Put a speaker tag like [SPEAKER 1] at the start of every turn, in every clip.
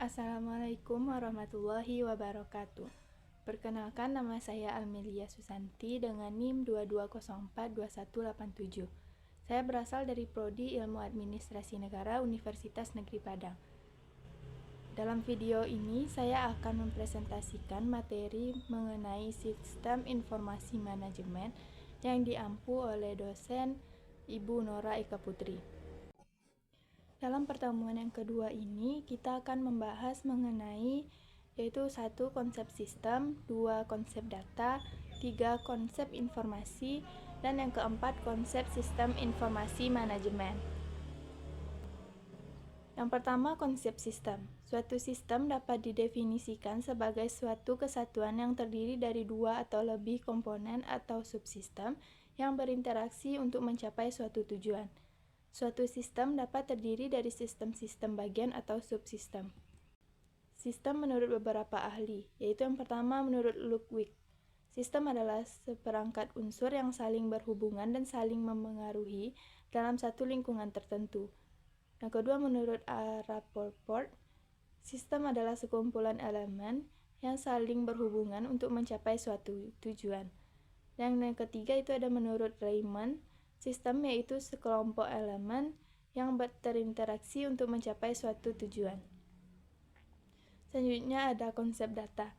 [SPEAKER 1] Assalamualaikum warahmatullahi wabarakatuh. Perkenalkan, nama saya Almelia Susanti dengan NIM 22042187. Saya berasal dari Prodi Ilmu Administrasi Negara Universitas Negeri Padang. Dalam video ini, saya akan mempresentasikan materi mengenai Sistem Informasi Manajemen yang diampu oleh dosen Ibu Nora Eka Putri. Dalam pertemuan yang kedua ini, kita akan membahas mengenai yaitu 1. Konsep sistem, 2. Konsep data, 3. Konsep informasi, dan yang keempat, konsep sistem informasi manajemen. Yang pertama, konsep sistem. Suatu sistem dapat didefinisikan sebagai suatu kesatuan yang terdiri dari dua atau lebih komponen atau subsistem yang berinteraksi untuk mencapai suatu tujuan. Suatu sistem dapat terdiri dari sistem-sistem bagian atau subsistem. Sistem menurut beberapa ahli, yaitu yang pertama menurut Ludwig. Sistem adalah seperangkat unsur yang saling berhubungan dan saling memengaruhi dalam satu lingkungan tertentu. Yang kedua menurut Rappaport, sistem adalah sekumpulan elemen yang saling berhubungan untuk mencapai suatu tujuan. Dan yang ketiga itu ada menurut Raymond, sistem yaitu sekelompok elemen yang berinteraksi untuk mencapai suatu tujuan. Selanjutnya ada konsep data.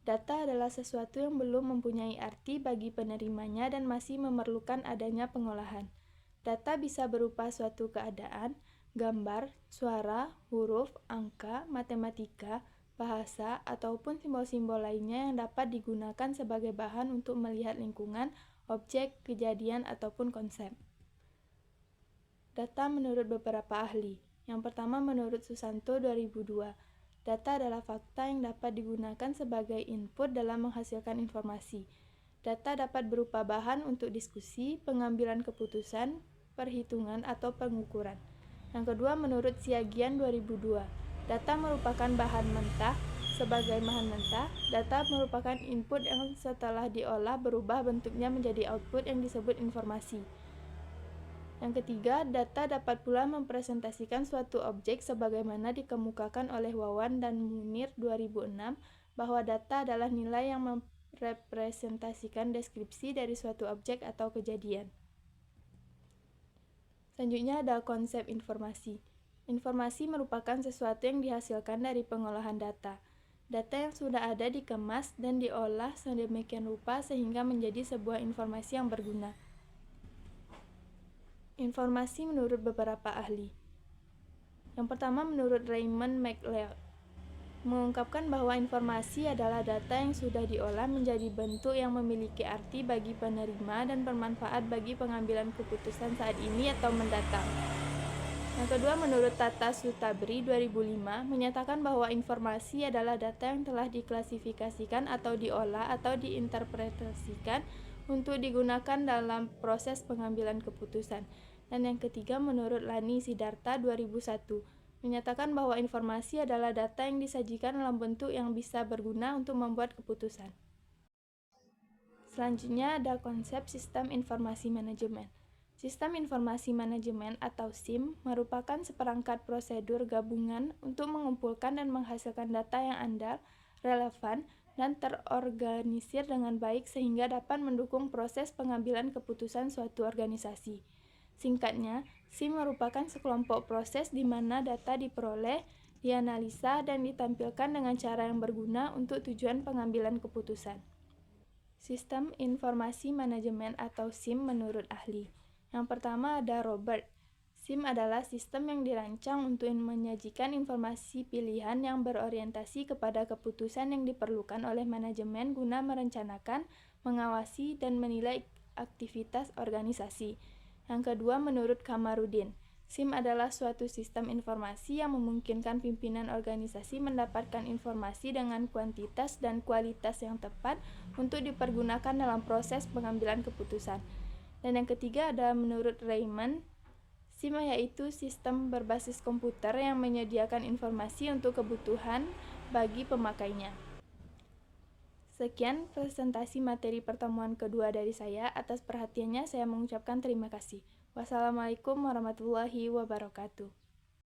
[SPEAKER 1] Data adalah sesuatu yang belum mempunyai arti bagi penerimanya dan masih memerlukan adanya pengolahan. Data bisa berupa suatu keadaan, gambar, suara, huruf, angka, matematika, bahasa, ataupun simbol-simbol lainnya yang dapat digunakan sebagai bahan untuk melihat lingkungan, objek, kejadian, ataupun konsep. Data menurut beberapa ahli. Yang pertama menurut Susanto 2002. Data adalah fakta yang dapat digunakan sebagai input dalam menghasilkan informasi. Data dapat berupa bahan untuk diskusi, pengambilan keputusan, perhitungan, atau pengukuran. Yang kedua menurut Siagian 2002. Data merupakan bahan mentah. Sebagai bahan mentah, data merupakan input yang setelah diolah berubah bentuknya menjadi output yang disebut informasi. Yang ketiga, data dapat pula mempresentasikan suatu objek sebagaimana dikemukakan oleh Wawan dan Munir 2006 bahwa data adalah nilai yang merepresentasikan deskripsi dari suatu objek atau kejadian. Selanjutnya ada konsep informasi. Informasi merupakan sesuatu yang dihasilkan dari pengolahan data. Data yang sudah ada dikemas dan diolah sedemikian rupa sehingga menjadi sebuah informasi yang berguna. Informasi menurut beberapa ahli. Yang pertama menurut Raymond McLeod, mengungkapkan bahwa informasi adalah data yang sudah diolah menjadi bentuk yang memiliki arti bagi penerima dan bermanfaat bagi pengambilan keputusan saat ini atau mendatang. Yang kedua menurut Tata Sutabri 2005 menyatakan bahwa informasi adalah data yang telah diklasifikasikan atau diolah atau diinterpretasikan untuk digunakan dalam proses pengambilan keputusan. Dan yang ketiga menurut Lani Sidarta 2001 menyatakan bahwa informasi adalah data yang disajikan dalam bentuk yang bisa berguna untuk membuat keputusan. Selanjutnya ada konsep sistem informasi manajemen. Sistem informasi manajemen atau SIM merupakan seperangkat prosedur gabungan untuk mengumpulkan dan menghasilkan data yang andal, relevan, dan terorganisir dengan baik sehingga dapat mendukung proses pengambilan keputusan suatu organisasi. Singkatnya, SIM merupakan sekelompok proses di mana data diperoleh, dianalisa, dan ditampilkan dengan cara yang berguna untuk tujuan pengambilan keputusan. Sistem informasi manajemen atau SIM menurut ahli. Yang pertama ada Robert. SIM adalah sistem yang dirancang untuk menyajikan informasi pilihan yang berorientasi kepada keputusan yang diperlukan oleh manajemen guna merencanakan, mengawasi, dan menilai aktivitas organisasi. Yang kedua menurut Kamarudin, SIM adalah suatu sistem informasi yang memungkinkan pimpinan organisasi mendapatkan informasi dengan kuantitas dan kualitas yang tepat untuk dipergunakan dalam proses pengambilan keputusan. Dan yang ketiga ada menurut Raymond, SIM yaitu sistem berbasis komputer yang menyediakan informasi untuk kebutuhan bagi pemakainya. Sekian presentasi materi pertemuan kedua dari saya. Atas perhatiannya saya mengucapkan terima kasih. Wassalamualaikum warahmatullahi wabarakatuh.